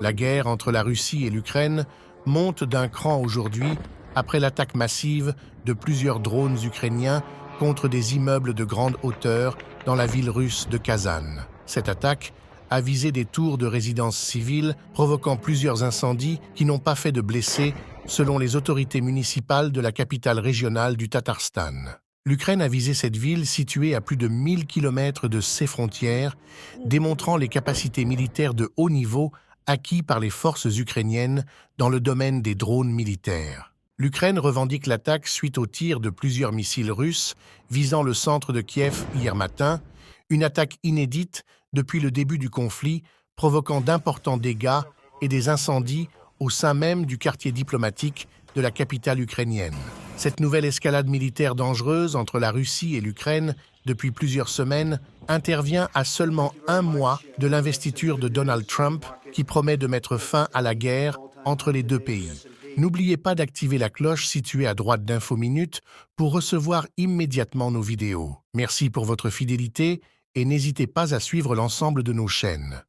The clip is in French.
La guerre entre la Russie et l'Ukraine monte d'un cran aujourd'hui après l'attaque massive de plusieurs drones ukrainiens contre des immeubles de grande hauteur dans la ville russe de Kazan. Cette attaque a visé des tours de résidence civiles, provoquant plusieurs incendies qui n'ont pas fait de blessés, selon les autorités municipales de la capitale régionale du Tatarstan. L'Ukraine a visé cette ville située à plus de 1000 km de ses frontières, démontrant les capacités militaires de haut niveau acquis par les forces ukrainiennes dans le domaine des drones militaires. L'Ukraine revendique l'attaque suite au tir de plusieurs missiles russes visant le centre de Kiev hier matin, une attaque inédite depuis le début du conflit, provoquant d'importants dégâts et des incendies au sein même du quartier diplomatique de la capitale ukrainienne. Cette nouvelle escalade militaire dangereuse entre la Russie et l'Ukraine depuis plusieurs semaines intervient à seulement un mois de l'investiture de Donald Trump qui promet de mettre fin à la guerre entre les deux pays. N'oubliez pas d'activer la cloche située à droite d'Info Minutes pour recevoir immédiatement nos vidéos. Merci pour votre fidélité et n'hésitez pas à suivre l'ensemble de nos chaînes.